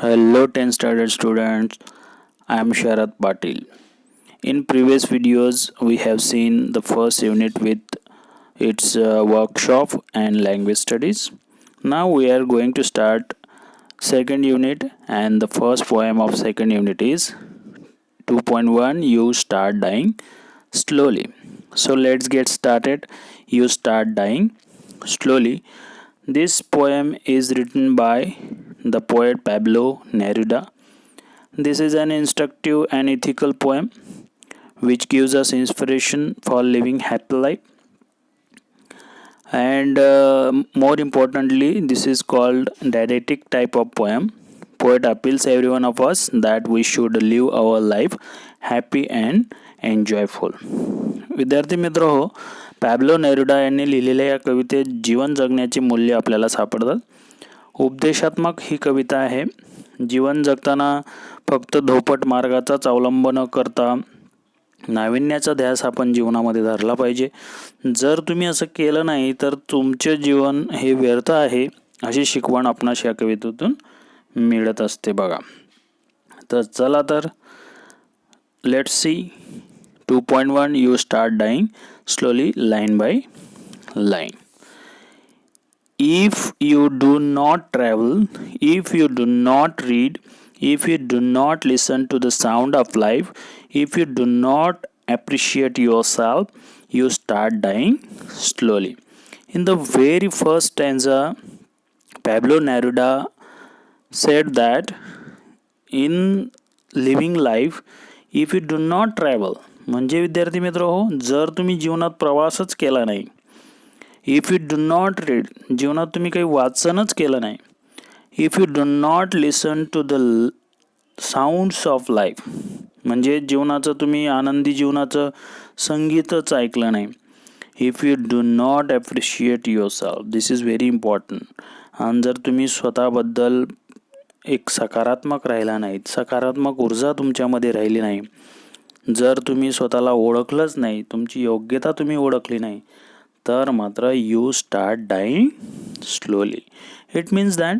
Hello 10 standard students, I am Sharat Patil. In previous videos we have seen the first unit with its workshop and language studies. Now we are going to start second unit, and the first poem of second unit is 2.1 You Start Dying Slowly. So let's get started. You Start Dying Slowly. This poem is written by the poet Pablo Neruda. This is an instructive and ethical poem which gives us inspiration for living happy life. And more importantly, this is called didactic type of poem. Poet appeals every one of us that we should live our life happy and enjoyful. विद्यार्थी मित्र हो, पॅब्लो Neruda यांनी लिहिलेल्या या कवितेत जीवन जगण्याची मूल्य आपल्याला सापडतात. उपदेशात्मक ही कविता आहे. जीवन जगताना फक्त धोपट मार्गाचाच अवलंब न करता नाविन्याचा ध्यास आपण जीवनामध्ये धरला पाहिजे. जर तुम्ही असं केलं नाही तर तुमचे जीवन हे व्यर्थ आहे, अशी शिकवण आपणास या कवितेतून मिळत असते बघा. तर चला तर let's see 2.1 You Start Dying Slowly, line by line. If you do not travel, if you do not read, if you do not listen to the sound of life, if you do not appreciate yourself, you start dying slowly. In the very first stanza, Pablo Neruda said that in living life, if you do not travel, म्हणजे विद्यार्थी मित्र हो, जर तुम्ही जीवनात प्रवासच केला नाही, if you do not read, जीवनात तुम्ही काही वाचनच केलं नाही, if you do not listen to the sounds of life, म्हणजे जीवनाचं तुम्ही आनंदी जीवनाचं संगीतच ऐकलं नाही, if you do not appreciate yourself, this is very important. आणि जर तुम्ही स्वतःबद्दल एक सकारात्मक राहिला नाहीत, सकारात्मक ऊर्जा तुमच्यामध्ये राहिली नाही, जर तुम्ही स्वतःला ओळखलंच नाही, तुमची योग्यता तुम्ही ओळखली नाही, तर मात्र you start dying slowly. It means that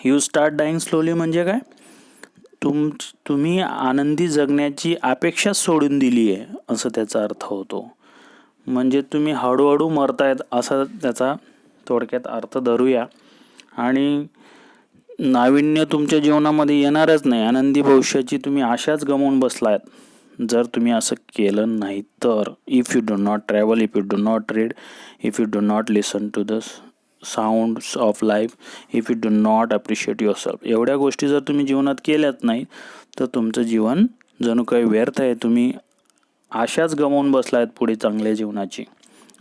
you start dying slowly म्हणजे काय, तुम्ही आनंदी जगण्याची अपेक्षा सोडून दिली आहे असं त्याचा अर्थ होतो. म्हणजे तुम्ही हळूहळू मरतायत असा त्याचा थोडक्यात अर्थ धरूया. आणि नाविन्य तुमच्या जीवनामध्ये येणारच नाही, आनंदी भविष्याची तुम्ही आशाच गमावून बसलात जर तुम्ही असं केलं नाही तर. If you do not travel, if you do not read, if you do not listen to the sounds of life, if you do not appreciate yourself, एवढ्या गोष्टी जर तुम्ही जीवनात केल्याच नाही तर तुमचं जीवन जणू काही व्यर्थ आहे, तुम्ही आशाच गमावून बसला आहेत पुढे चांगल्या जीवनाची,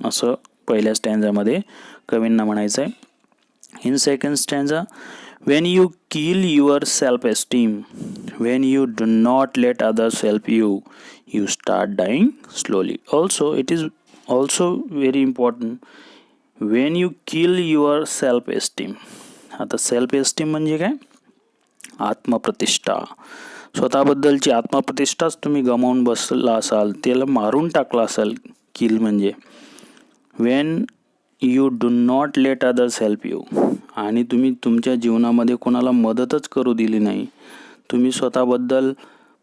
असं पहिल्या स्टँजामध्ये कवींना म्हणायचं आहे. In second stanza, when you kill your self-esteem, when you do not let others help you, you start dying slowly. Also, it is also very important, when you kill your self-esteem. आता self esteem म्हणजे काय, आत्मप्रतिष्ठा. स्वतःबद्दलची आत्मप्रतिष्ठाच तुम्ही गमावून बसला असाल, त्याला मारून टाकला असाल. किल म्हणजे Wien you do not let others help you, आणि तुम्ही तुमच्या जीवनामध्ये कोणाला मदतच करू दिली नाही, तुम्ही स्वतःबद्दल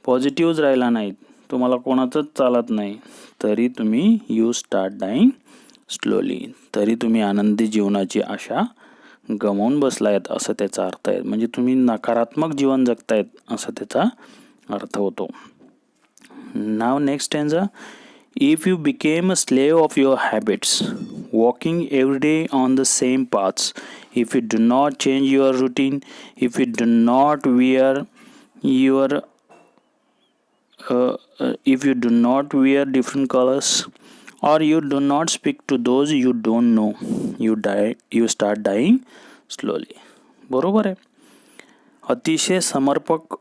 पॉझिटिव्हच राहिला नाहीत, तुम्हाला कोणाचंच चालत नाही, तरी तुम्ही यू स्टार्ट डाईंग स्लोली, तरी तुम्ही आनंदी जीवनाची आशा गमावून बसलायत असं त्याचा अर्थ आहे. म्हणजे तुम्ही नकारात्मक जीवन जगतायत असं त्याचा अर्थ होतो. नाव next stanza, if you became a slave of your habits, walking every day on the same paths, if you do not change your routine, if you do not wear your if you do not wear different colors, or you do not speak to those you don't know, you start dying slowly. बरोबर आहे. अतिशय समर्पक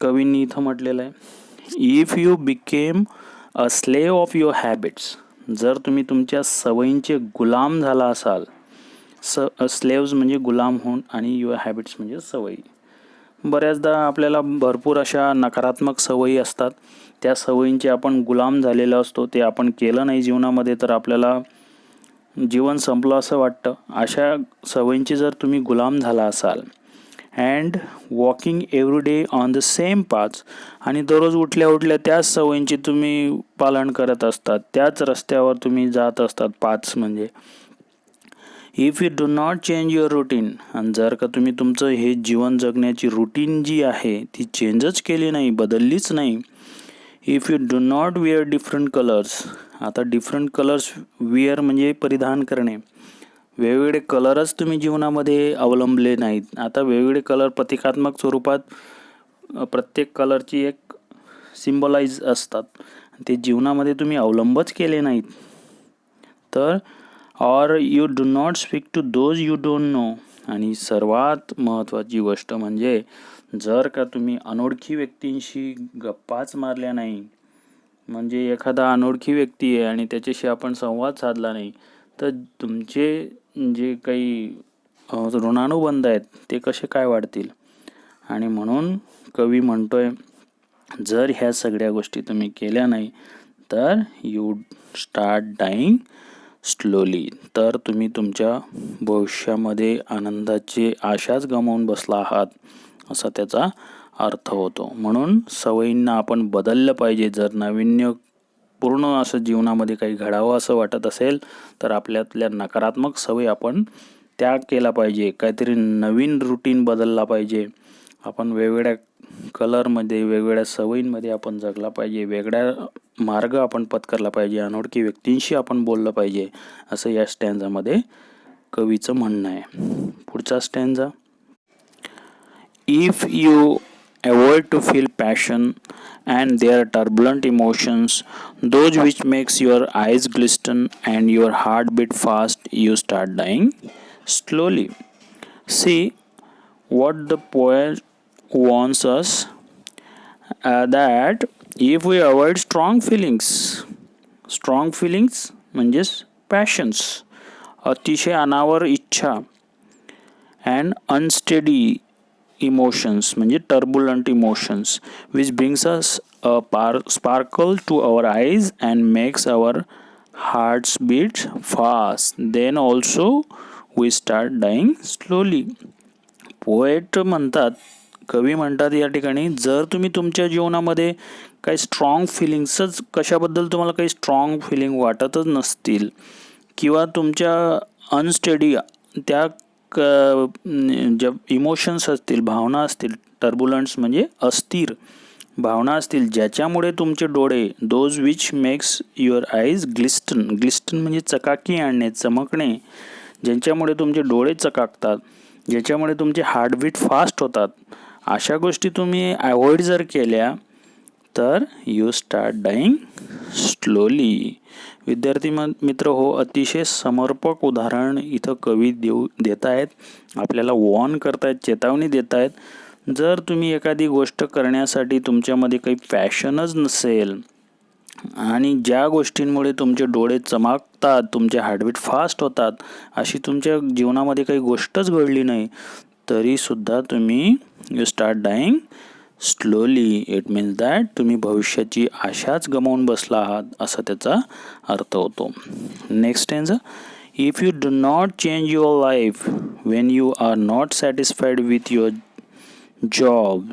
कवींनी इथं म्हटलेलं आहे, if you became a slave of your habits, जर तुम्ही तुमच्या सवयींचे गुलाम झाला असाल, स्लेव्ज म्हणजे गुलाम होऊन, आणि युअर हॅबिट्स म्हणजे सवयी. बऱ्याचदा आपल्याला भरपूर अशा नकारात्मक सवयी असतात, त्या सवयींचे आपण गुलाम झालेलो असतो, ते आपण केलं नाही जीवनामध्ये तर आपल्याला जीवन संपलं असं वाटतं. अशा सवयींची जर तुम्ही गुलाम झाला असाल, and walking every day on the same path. आणि दररोज उठल्या उठल्या त्याच सवयींचे तुम्ही पालन करत असतात, त्याच रस्त्यावर तुम्ही जात असतात. पाथ्स म्हणजे if you do not change your routine. आणि जर का तुम्ही तुमचं हे जीवन जगण्याची रुटीन जी आहे ती चेंजच केली नाही, बदललीच नाही. If you do not wear different colours. आता डिफरंट कलर्स वेअर म्हणजे परिधान करणे. वेगवेगळे कलरच तुम्ही जीवनामध्ये अवलंबले नाहीत. आता वेगवेगळे कलर प्रतिकात्मक स्वरूपात प्रत्येक कलरची एक सिम्बॉलाइज असतात, ते जीवनामध्ये तुम्ही अवलंबच केले नाहीत. तर or you do not speak to those you don't know. आणि सर्वात महत्त्वाची गोष्ट म्हणजे जर का तुम्ही अनोळखी व्यक्तींशी गप्पाच मारल्या नाही, म्हणजे एखादा अनोळखी व्यक्ती आहे आणि त्याच्याशी आपण संवाद साधला नाही, तर तुमचे जे काही ऋणानुबंध आहेत ते कसे काय वाढतील. आणि म्हणून कवी म्हणतोय, जर ह्या सगळ्या गोष्टी तुम्ही केल्या नाही तर यू स्टार्ट डाईंग स्लोली. तर तुम्ही तुमच्या भविष्यामध्ये आनंदाची आशाच गमावून बसला आहात, असा त्याचा अर्थ होतो. म्हणून सवयींना आपण बदललं पाहिजे. जर नाविन्यपूर्ण असं जीवनामध्ये काही घडावं असं वाटत असेल तर आपल्यातल्या नकारात्मक सवयी आपण त्याग केला पाहिजे. काहीतरी नवीन रुटीन बदलला पाहिजे. आपण वेगवेगळ्या कलरमध्ये, वेगवेगळ्या सवयींमध्ये आपण जगला पाहिजे. वेगळ्या मार्ग आपण पत्करला पाहिजे. अनोळखी व्यक्तींशी आपण बोललं पाहिजे, असं या स्टॅन्झामध्ये कवीचं म्हणणं आहे. पुढचा stanza. If you avoid to feel passion and their turbulent emotions, those which makes your eyes glisten and your heart beat fast, you start dying slowly. See what the poet warns us, that if we avoid strong feelings म्हणजेच passions, अतिशय अनावर इच्छा, and unsteady emotions म्हणजे turbulent emotions, which brings us a sparkle to our eyes and makes our hearts beat fast, then also we start dying slowly. Poet म्हणतात, कवी म्हणतात या ठिकाणी, जर तुम्ही तुमच्या जीवनामध्ये काही स्ट्रॉंग फिलिंग्सच, कशाबद्दल तुम्हाला काही स्ट्रॉंग फिलिंग वाटतच नसतील, किंवा तुमच्या अनस्टेडी त्या ज्या इमोशन्स असतील, भावना असतील, टर्बुलन्स म्हणजे अस्थिर भावना असतील, ज्याच्यामुळे तुमचे डोळे, those which makes your eyes glisten म्हणजे चकाकी आणणे, चमकणे, ज्यांच्यामुळे तुमचे डोळे चकाकतात, ज्याच्यामुळे तुमचे हार्टबीट फास्ट होतात, अशा गोष्टी तुम्ही अवॉइड जर केल्या तर यू स्टार्ट डाईंग स्लोली. विद्यार्थी मित्र हो, अतिशय समर्पक उदाहरण इथं कवी देत आहेत, आपल्याला वॉर्न करतायत, चेतावणी देत आहेत. जर तुम्ही एखादी गोष्ट करण्यासाठी तुमच्यामध्ये काही पॅशनच नसेल आणि ज्या गोष्टींमुळे तुमचे डोळे चमकतात, तुमचे हार्टबीट फास्ट होतात, अशी तुमच्या जीवनामध्ये काही गोष्टच घडली नाही, तरीसुद्धा तुम्ही you start dying slowly. It means that तुम्ही भविष्याची आशाच गमावून बसला आहात, असा त्याचा अर्थ होतो. Next tense. If you do not change your life when you are not satisfied with your job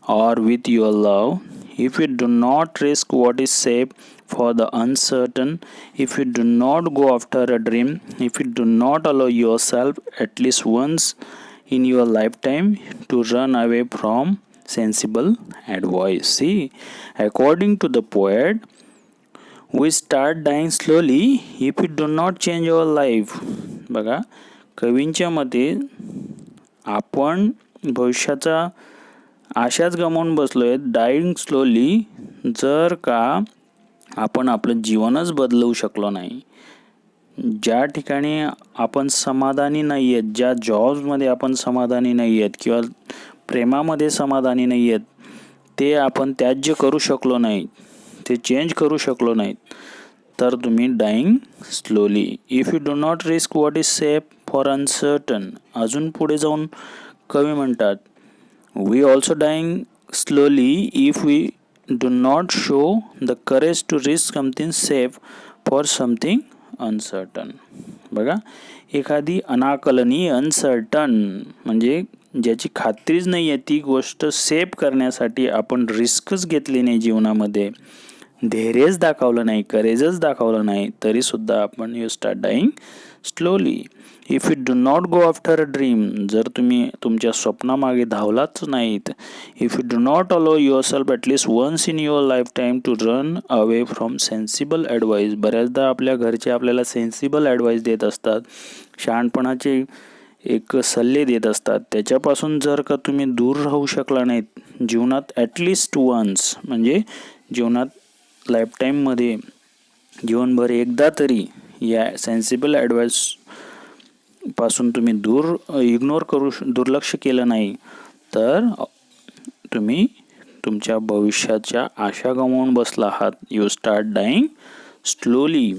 or with your love, if you do not risk what is safe for the uncertain, if you do not go after a dream, if you do not allow yourself at least once in your lifetime to run away from sensible advice. See, according to the poet, we start dying slowly if we do not change our life. बघा, कवींच्या मते आपण भविष्याचा आशाच गमावून बसलोय, dyeing slowly, जर का आपण आपलं जीवनच बदलवू शकलो नाही. ज्या ठिकाणी आपण समाधानी नाही आहेत, ज्या जॉब्समध्ये आपण समाधानी नाही आहेत किंवा प्रेमामध्ये समाधानी नाही आहेत, ते आपण त्याज्य करू शकलो नाही, ते चेंज करू शकलो नाहीत, तर तुम्ही dying slowly. If you do not risk what is safe for uncertain. अजून पुढे जाऊन कवी म्हणतात, we also dying slowly if we do not show the courage to risk something safe for something uncertain. बघा, एखादी अनाकलनीय, अनसर्टन म्हणजे ज्याची खात्रीच नाही आहे ती गोष्ट सेव्ह करण्यासाठी आपण रिस्कच घेतली नाही जीवनामध्ये, धैर्यच दाखवलं नाही, करेजच दाखवलं नाही, तरीसुद्धा आपण you start dying slowly. If you do not go after a dream, जर तुम्ही तुमच्या स्वप्नामागे धावलाच नाहीत, if you do not allow yourself at least once in your lifetime to run away from sensible advice. बऱ्याचदा आपल्या घरचे आपल्याला सेन्सिबल ॲडवाईस देत असतात, शहाणपणाचे एक सल्ले देत असतात, त्याच्यापासून जर का तुम्ही दूर राहू शकला नाहीत जीवनात ॲटलिस्ट वन्स, म्हणजे जीवनात लाईफटाईममध्ये जीवनभर एकदा तरी या सेन्सिबल ॲडवाईस पासून तुम्ही दुर्लक्ष केलं नाही, तर तुम्ही तुमच्या भविष्याच्या आशा गमावून बसला आहात. यू स्टार्ट डाईंग स्लोली,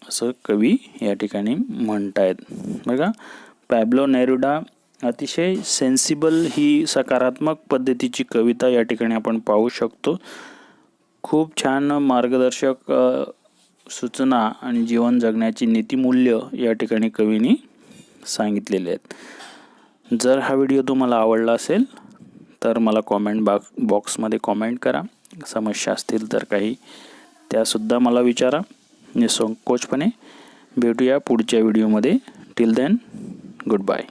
असं कवी या ठिकाणी म्हणतायत. बघा, पॅब्लो नेरुडा अतिशय सेन्सिबल ही सकारात्मक पद्धतीची कविता या ठिकाणी आपण पाहू शकतो. खूप छान मार्गदर्शक सूचना आणि जीवन जगण्याची नीतिमूल्य या ठिकाणी कवीने सांगितलेले आहेत. जर हा व्हिडिओ तुम्हाला आवडला असेल तर मला कॉमेंट बॉक्समध्ये कॉमेंट करा. समस्या असतील तर काही त्यासुद्धा मला विचारा निसंकोचपणे. भेटूया पुढच्या व्हिडिओमध्ये. Till then, good bye.